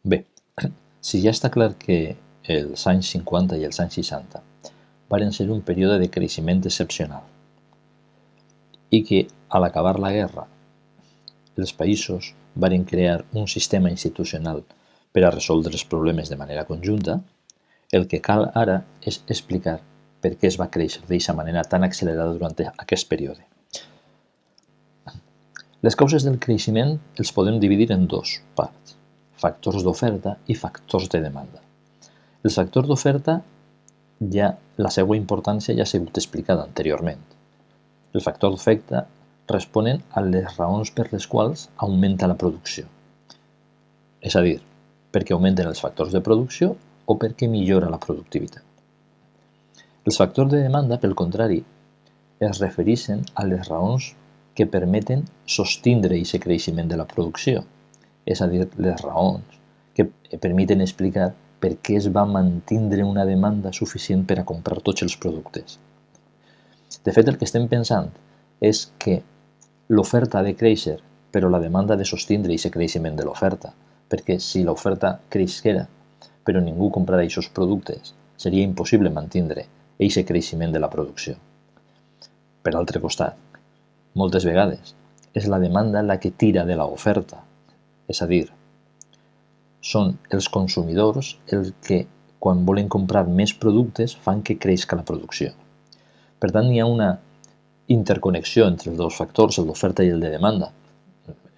Bé, si ja està clar que els anys 50 i els anys 60 varen ser un període de creixement excepcional i que, a l'acabar la guerra, els països varen crear un sistema institucional per a resoldre els problemes de manera conjunta, el que cal ara és explicar per què es va créixer d'aquesta manera tan accelerada durant aquest període. Les causes del creixement els podem dividir en dos parts: factors d'oferta i factors de demanda. Els factors d'oferta, la seva importància ja ha sigut explicada anteriorment. Els factors d'oferta responen a les raons per les quals augmenta la producció. És a dir, perquè augmenten els factors de producció o perquè millora la productivitat. Els factors de demanda, pel contrari, es refereixen a les raons que permeten sostindre aquest creixement de la producció, és a dir, les raons que permeten explicar per què es va mantindre una demanda suficient per a comprar tots els productes. De fet, el que estem pensant és que l'oferta ha de créixer, però la demanda ha de sostindre aquest creixement de l'oferta, perquè si l'oferta creixera però ningú comprarà aquests productes, seria impossible mantindre aquest creixement de la producció. Per altre costat, moltes vegades és la demanda la que tira de l'oferta, és a dir, són els consumidors els que, quan volen comprar més productes, fan que creixi la producció. Per tant, hi ha una interconnexió entre els dos factors, el d'oferta i el de demanda.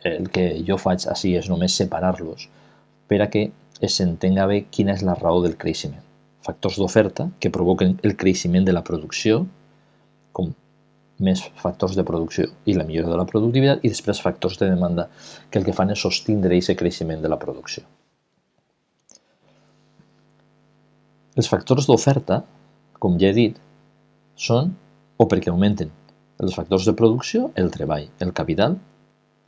El que jo faig així és només separar-los per a que s'entenga bé quina és la raó del creixement. Factors d'oferta que provoquen el creixement de la producció, com més factors de producció i la millora de la productivitat, i després factors de demanda que el que fan és sostindre aquest creixement de la producció. Els factors d'oferta, com ja he dit, són o perquè augmenten els factors de producció, el treball, el capital,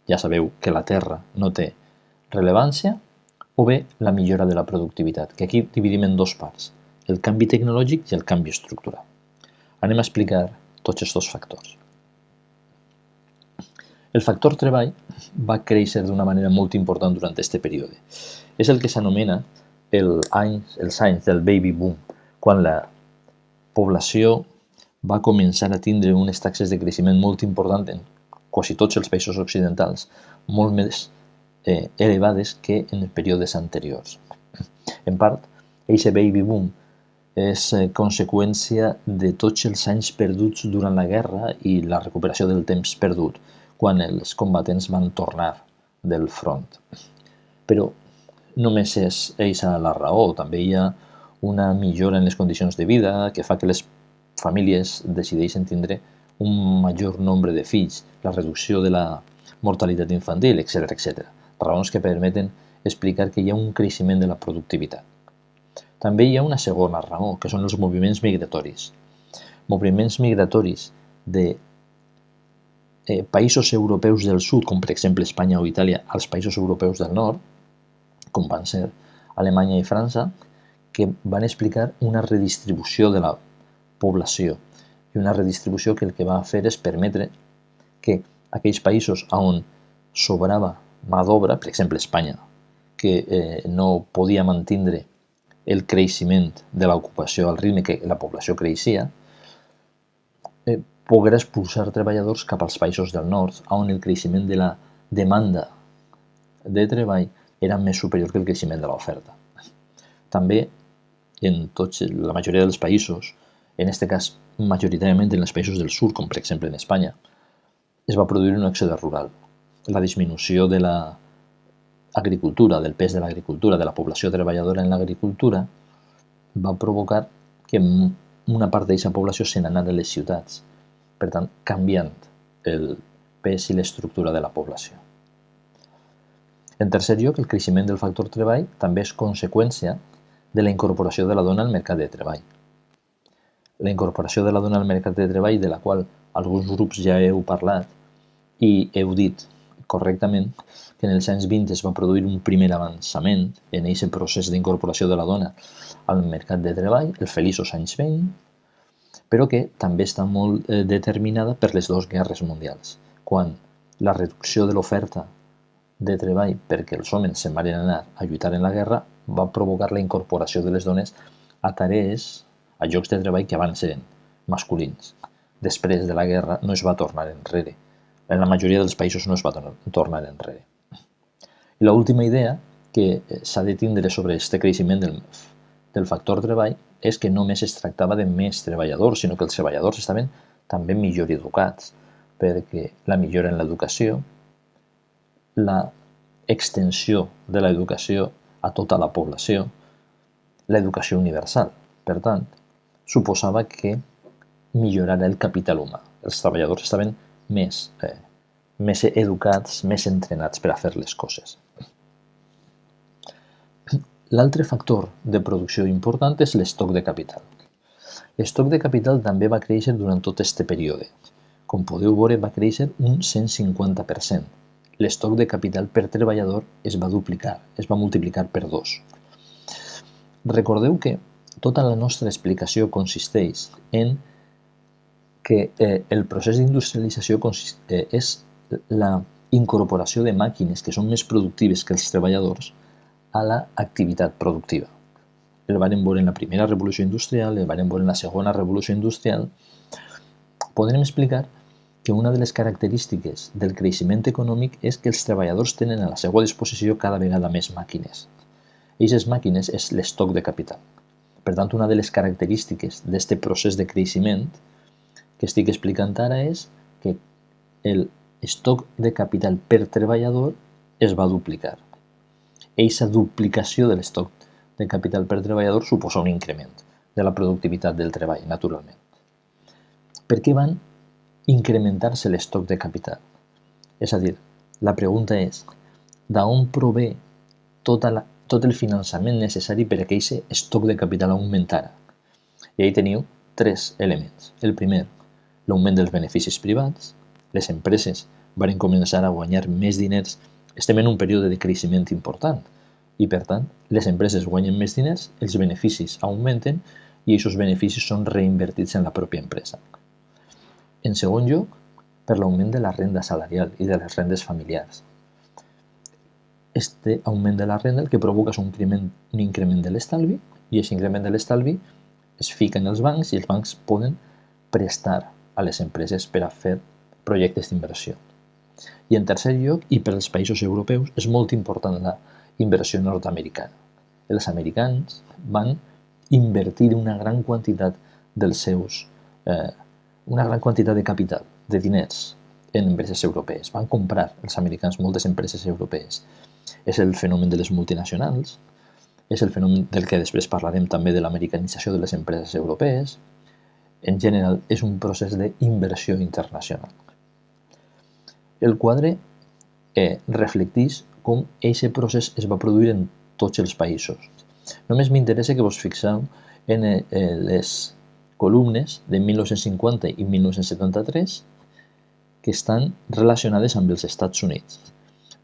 ja sabeu que la terra no té rellevància, o bé la millora de la productivitat, que aquí dividim en dos parts, el canvi tecnològic i el canvi estructural. Anem a explicar tots els dos factors. El factor treball va créixer d'una manera molt important durant aquest període. És el que s'anomena els anys del baby boom, quan la població va començar a tindre unes taxes de creixement molt importants en quasi tots els països occidentals, molt més elevades que en períodes anteriors. En part, aquest baby boom és conseqüència de tots els anys perduts durant la guerra i la recuperació del temps perdut, quan els combatents van tornar del front. Però només és aquesta la raó, també hi ha una millora en les condicions de vida que fa que les famílies decideixen tindre un major nombre de fills, la reducció de la mortalitat infantil, etc. Raons que permeten explicar que hi ha un creixement de la productivitat. També hi ha una segona raó, que són els moviments migratoris. Moviments migratoris de països europeus del sud, com per exemple Espanya o Itàlia, als països europeus del nord, com van ser Alemanya i França, que van explicar una redistribució de la població i una redistribució que el que va fer és permetre que aquells països on sobrava mà d'obra, per exemple Espanya, que no podia mantindre el creixement de l'ocupació al ritme que la població creixia, pogués expulsar treballadors cap als països del nord, on el creixement de la demanda de treball era més superior que el creixement de l'oferta. També, en la majoria dels països, en aquest cas majoritàriament en els països del sud, com per exemple en Espanya, es va produir un èxode rural. La disminució de l'agricultura, del pes de l'agricultura, de la població treballadora en l'agricultura, va provocar que una part d'aquesta població se n'anara a les ciutats, per tant, canviant el pes i l'estructura de la població. En tercer lloc, el creixement del factor treball també és conseqüència de la incorporació de la dona al mercat de treball. La incorporació de la dona al mercat de treball, de la qual alguns grups ja heu parlat i heu dit correctament que en els anys 20 es va produir un primer avançament en aquest procés d'incorporació de la dona al mercat de treball, els feliços anys 20, però que també està molt determinada per les dues guerres mundials, quan la reducció de l'oferta de treball perquè els homes se'n van anar a lluitar en la guerra va provocar la incorporació de les dones a tarees, a llocs de treball que abans eren masculins. Després de la guerra no es va tornar enrere. En la majoria dels països no es va tornar enrere. I l'última idea que s'ha de tindre sobre aquest creixement del factor treball és que només es tractava de més treballadors, sinó que els treballadors estaven també millor educats, perquè la millora en l'educació, la extensió de l'educació a tota la població, l'educació universal, per tant, suposava que millorara el capital humà. Els treballadors estaven més educats, més entrenats per a fer les coses. L'altre factor de producció important és l'estoc de capital. L'estoc de capital també va créixer durant tot aquest període. Com podeu veure, va créixer un 150%. L'estoc de capital per treballador es va duplicar, es va multiplicar per 2. Recordeu que tota la nostra explicació consisteix en que el procés d'industrialització és la incorporació de màquines que són més productives que els treballadors a l'activitat productiva. El vàrem veure en la primera revolució industrial, el vàrem veure en la segona revolució industrial. Podrem explicar que una de les característiques del creixement econòmic és que els treballadors tenen a la seva disposició cada vegada més màquines. Aquestes màquines és l'estoc de capital. Per tant, una de les característiques d'aquest procés de creixement que estic explicant ara és que l'estoc de capital per treballador es va duplicar. Aquesta duplicació de l'estoc de capital per treballador suposa un increment de la productivitat del treball, naturalment. Per què van incrementar-se l'estoc de capital? És a dir, la pregunta és, d'on prové tot el finançament necessari per a que aquest estoc de capital augmentara? I ahí teniu 3 elements. El primer, l'augment dels beneficis privats. Les empreses van començar a guanyar més diners. Estem en un període de creixement important i, per tant, les empreses guanyen més diners, els beneficis augmenten i aquests beneficis són reinvertits en la pròpia empresa. En segon lloc, per l'augment de la renda salarial i de les rendes familiars. Este augment de la renda el que provoca és un increment de l'estalvi i aquest increment de l'estalvi es fica en els bancs i els bancs poden prestar a les empreses per a fer projectes d'inversió. I en tercer lloc, i per als països europeus, és molt important la inversió nord-americana. Els americans van invertir una gran quantitat una gran quantitat de capital, de diners, en empreses europees. Van comprar els americans moltes empreses europees. És el fenomen de les multinacionals, és el fenomen del que després parlarem també de l'americanització de les empreses europees. En general, és un procés d'inversió internacional. El quadre reflecteix com aquest procés es va produir en tots els països. Només m'interessa que vos fixeu en les columnes de 1950 i 1973 que estan relacionades amb els Estats Units.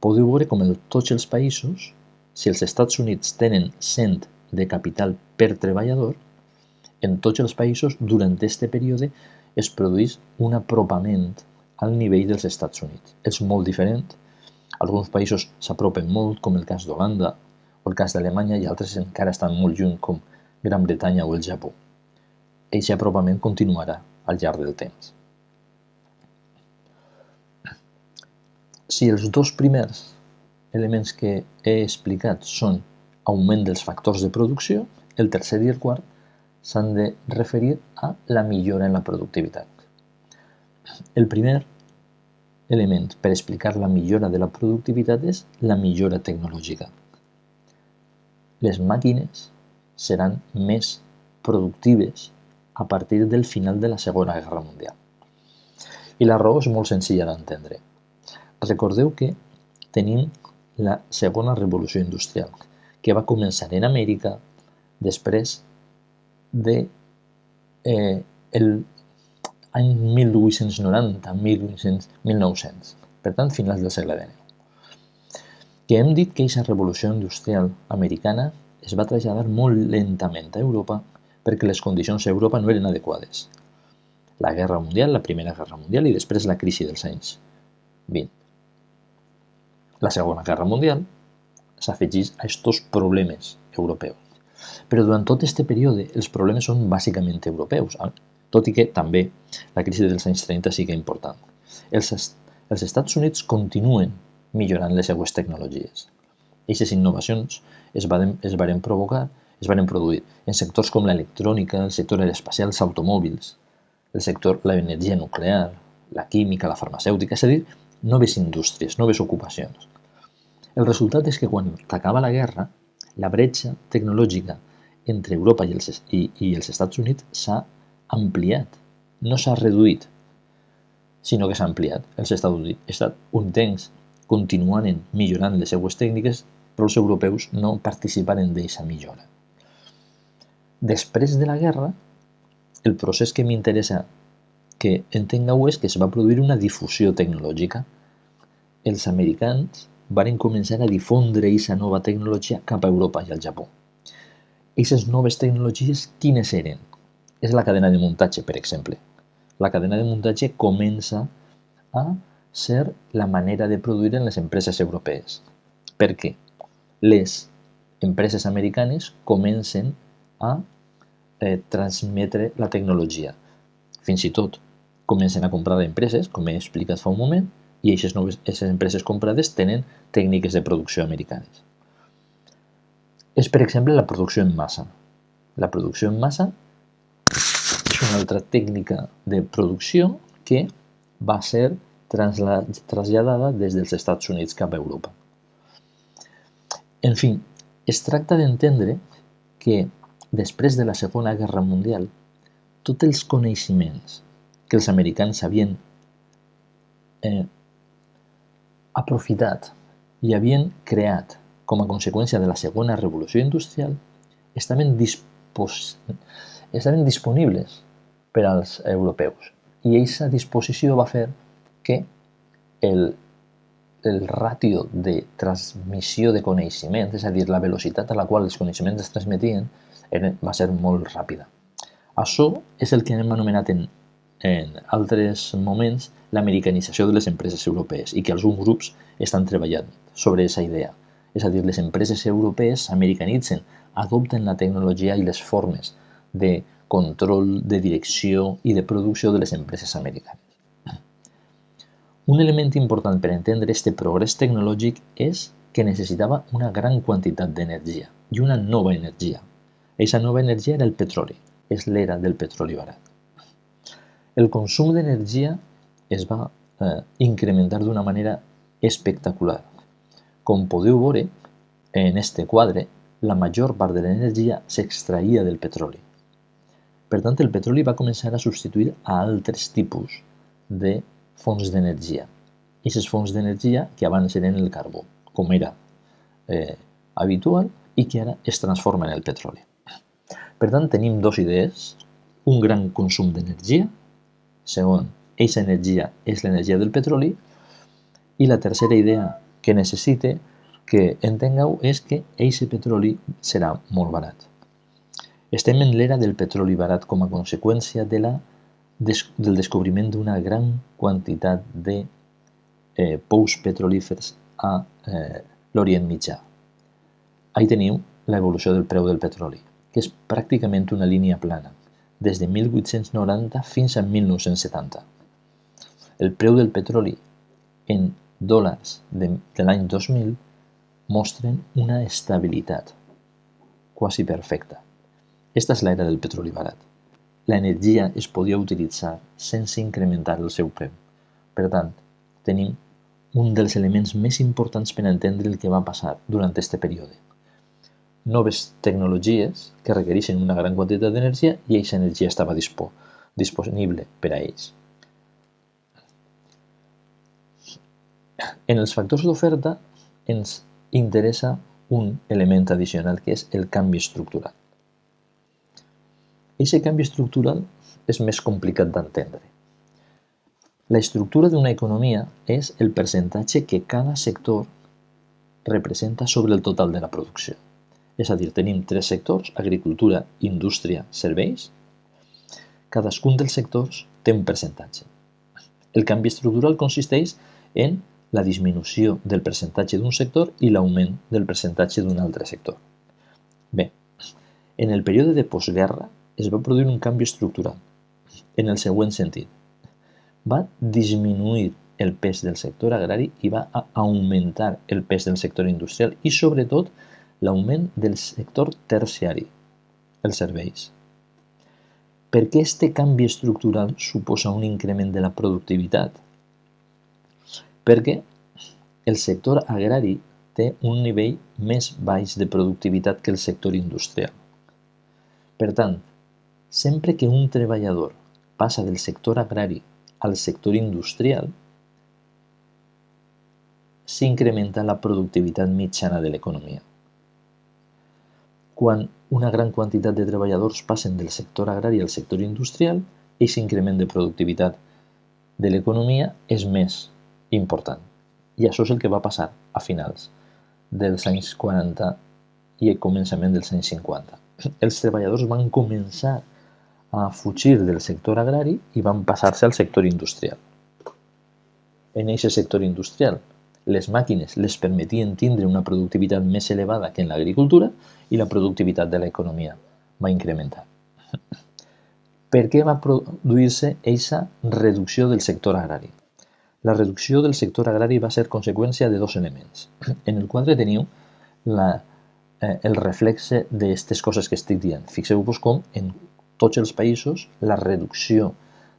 Podeu veure com en tots els països, si els Estats Units tenen 100 de capital per treballador, en tots els països, durant aquest període, es produeix un apropament al nivell dels Estats Units. És molt diferent. Alguns països s'apropen molt, com el cas d'Holanda o el cas d'Alemanya, i altres encara estan molt lluny, com Gran Bretanya o el Japó. Aquest apropament continuarà al llarg del temps. Si els dos primers elements que he explicat són augment dels factors de producció, el tercer i el quart s'han de referir a la millora en la productivitat. El primer element per explicar la millora de la productivitat és la millora tecnològica. Les màquines seran més productives a partir del final de la Segona Guerra Mundial. I la raó és molt senzilla d'entendre. Recordeu que tenim la Segona Revolució Industrial, que va començar en Amèrica després de l'any 1890, 1900, per tant, finals del segle XIX. Que hem dit que aquesta revolució industrial americana es va traslladar molt lentament a Europa perquè les condicions a Europa no eren adequades. La Guerra Mundial, la Primera Guerra Mundial i després la crisi dels anys 20. la Segona Guerra Mundial s'afegeix a aquests problemes europeus. Però durant tot aquest període els problemes són bàsicament europeus, tot i que també la crisi dels anys 30 sí que és important. Els Estats Units continuen millorant les seues tecnologies. Aquestes innovacions es varen produir en sectors com l'electrònica, el sector aeroespacial, els automòbils, el sector l'energia nuclear, la química, la farmacèutica, és a dir, noves indústries, noves ocupacions. El resultat és que quan acaba la guerra, la bretxa tecnològica entre Europa i els Estats Units s'ha ampliat, no s'ha reduït, sinó que s'ha ampliat. Els estatunidencs continuen millorant les seues tècniques, però els europeus no participaren d'aquesta millora. Després de la guerra, el procés que m'interessa que entengueu és que es va produir una difusió tecnològica. Els americans varen començar a difondre aquesta nova tecnologia cap a Europa i al Japó. Aquestes noves tecnologies, quines eren? És la cadena de muntatge, per exemple. La cadena de muntatge comença a ser la manera de produir en les empreses europees. Per què? Les empreses americanes comencen a transmetre la tecnologia. Fins i tot comencen a comprar empreses, com he explicat fa un moment, i aquestes empreses comprades tenen tècniques de producció americanes. És, per exemple, la producció en massa. La producció en massa és una altra tècnica de producció que va ser traslladada des dels Estats Units cap a Europa. En fi, es tracta d'entendre que després de la Segona Guerra Mundial, tots els coneixements que els americans havien aprofitat i havien creat com a conseqüència de la segona revolució industrial estaven disponibles per als europeus. I aquesta disposició va fer que el ràtio de transmissió de coneixement, és a dir, la velocitat a la qual els coneixements es transmetien, va ser molt ràpida. Això és el que hem anomenat en altres moments l'americanització de les empreses europees i que alguns grups estan treballant sobre aquesta idea. És a dir, les empreses europees s'americanitzen, adopten la tecnologia i les formes de control, de direcció i de producció de les empreses americanes. Un element important per entendre aquest progrés tecnològic és que necessitava una gran quantitat d'energia i una nova energia. Aquesta nova energia era el petroli, és l'era del petroli barat. El consum d'energia es va incrementar d'una manera espectacular. Com podeu veure, en aquest quadre, la major part de l'energia s'extraïa del petroli. Per tant, el petroli va començar a substituir a altres tipus de fonts d'energia. Aquestes fonts d'energia que abans eren el carbó, com era habitual i que ara es transforma en el petroli. Per tant, tenim dues idees. Un gran consum d'energia. Segon, aquesta energia és l'energia del petroli. I la tercera idea que necessite que entengueu és que aquest petroli serà molt barat. Estem en l'era del petroli barat com a conseqüència del descobriment d'una gran quantitat de pous petrolífers a l'Orient Mitjà. Ahí teniu l'evolució del preu del petroli, que és pràcticament una línia plana, des de 1890 fins a 1970. El preu del petroli en dòlars de l'any 2000 mostren una estabilitat quasi perfecta. Aquesta és l'era del petroli barat. L'energia es podia utilitzar sense incrementar el seu preu. Per tant, tenim un dels elements més importants per entendre el que va passar durant aquest període. Noves tecnologies que requereixen una gran quantitat d'energia i aquesta energia estava disponible per a ells. En els factors d'oferta ens interessa un element addicional que és el canvi estructural. Aquest canvi estructural és més complicat d'entendre. La estructura d'una economia és el percentatge que cada sector representa sobre el total de la producció. És a dir, tenim tres sectors: agricultura, indústria, serveis. Cadascun dels sectors té un percentatge. El canvi estructural consisteix en la disminució del percentatge d'un sector i l'augment del percentatge d'un altre sector. Bé, en el període de postguerra es va produir un canvi estructural, en el següent sentit. Va disminuir el pes del sector agrari i va augmentar el pes del sector industrial i, sobretot, l'augment del sector terciari, els serveis. Per què este canvi estructural suposa un increment de la productivitat? Perquè el sector agrari té un nivell més baix de productivitat que el sector industrial. Per tant, sempre que un treballador passa del sector agrari al sector industrial, s'incrementa la productivitat mitjana de l'economia. Quan una gran quantitat de treballadors passen del sector agrari al sector industrial, aquest increment de productivitat de l'economia és més important. I això és el que va passar a finals dels anys 40 i al començament dels anys 50. Els treballadors van començar a fugir del sector agrari i van passar-se al sector industrial. En aquest sector industrial, les màquines les permetien tindre una productivitat més elevada que en l'agricultura i la productivitat de l'economia va incrementar. Per què va produir-se aquesta reducció del sector agrari? La reducció del sector agrari va ser conseqüència de dos elements. En el quadre teniu el reflexe d'aquestes coses que estic dient. Fixeu-vos com en tots els països la reducció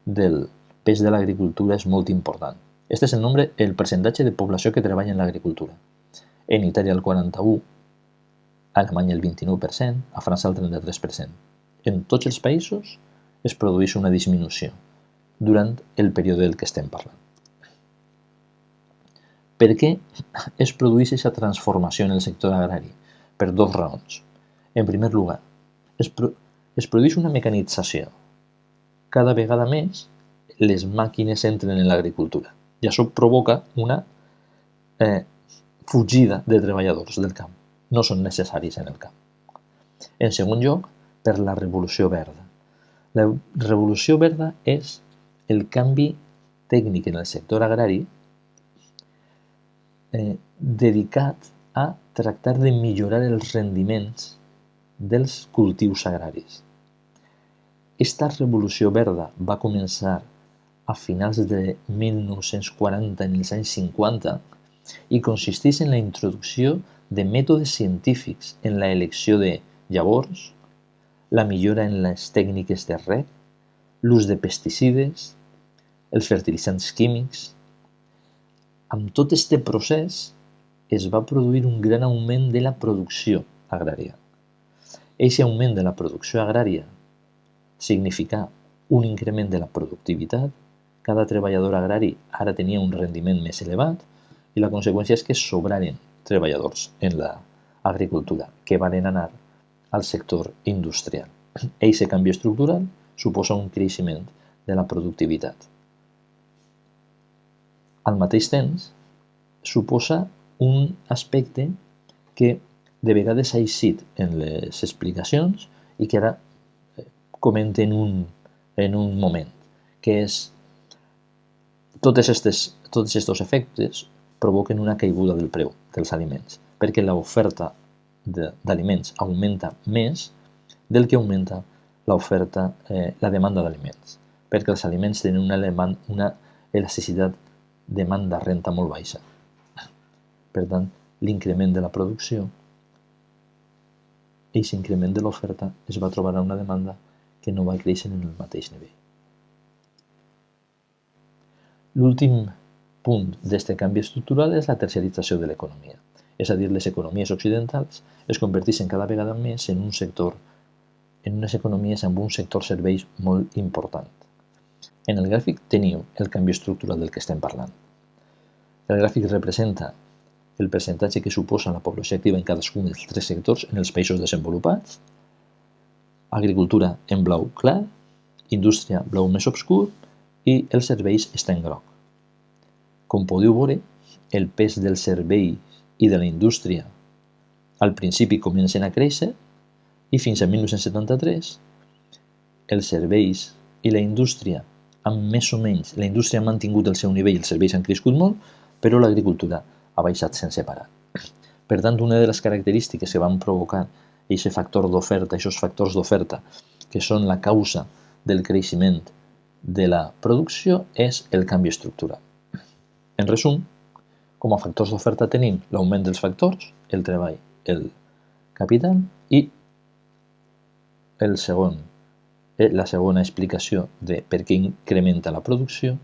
del pes de l'agricultura és molt important. Este és el percentatge de població que treballa en l'agricultura. En Itàlia el 41%, a Alemanya el 29%, a França el 33%. En tots els països es produeix una disminució durant el període del que estem parlant. Per què es produeix aquesta transformació en el sector agrari? Per dues raons. En primer lloc, es produeix una mecanització. Cada vegada més les màquines entren en l'agricultura i això provoca una fugida de treballadors del camp. No són necessaris en el camp. En segon lloc, per la revolució verda. La revolució verda és el canvi tècnic en el sector agrari dedicat a tractar de millorar els rendiments dels cultius agraris. Esta revolució verda va començar a finals de 1940, en els anys 50, i consisteix en la introducció de mètodes científics en la elecció de llavors, la millora en les tècniques de reg, l'ús de pesticides, els fertilitzants químics. Amb tot aquest procés es va produir un gran augment de la producció agrària. Aquest augment de la producció agrària significà un increment de la productivitat, cada treballador agrari ara tenia un rendiment més elevat i la conseqüència és que sobraren treballadors en l'agricultura que van anar al sector industrial. Aquest canvi estructural suposa un creixement de la productivitat. Al mateix temps, suposa un aspecte que de vegades ha eixit en les explicacions i que ara comento en un moment, que és tots aquests efectes provoquen una caiguda del preu dels aliments, perquè l'oferta d'aliments augmenta més del que augmenta la demanda d'aliments, perquè els aliments tenen una elasticitat demanda-renta molt baixa. Per tant, l'increment de la producció, aquest increment de l'oferta es va trobar a una demanda que no va créixer en el mateix nivell. L'últim punt d'aquest canvi estructural és la terciarització de l'economia. És a dir, les economies occidentals es converteixen cada vegada més en unes economies amb un sector serveis molt important. En el gràfic teniu el canvi estructural del que estem parlant. El gràfic representa el percentatge que suposa la població activa en cadascun dels tres sectors en els països desenvolupats, agricultura en blau clar, indústria blau més obscur i els serveis està en groc. Com podeu veure, el pes dels serveis i de la indústria al principi comencen a créixer i fins a 1973 els serveis i la indústria amb més o menys, la indústria ha mantingut el seu nivell i els serveis han crescut molt, però l'agricultura ha baixat sense parar. Per tant, una de les característiques que van provocar aquest factor d'oferta, aquests factors d'oferta, que són la causa del creixement de la producció, és el canvi estructural. En resum, com a factors d'oferta tenim l'augment dels factors, el treball, el capital, i la segona explicació de per què incrementa la producció.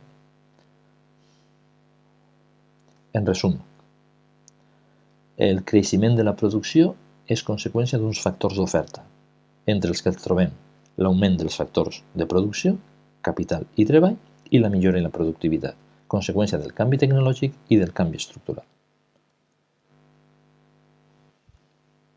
En resum, el creixement de la producció és conseqüència d'uns factors d'oferta, entre els que trobem l'augment dels factors de producció, capital i treball, i la millora en la productivitat, conseqüència del canvi tecnològic i del canvi estructural.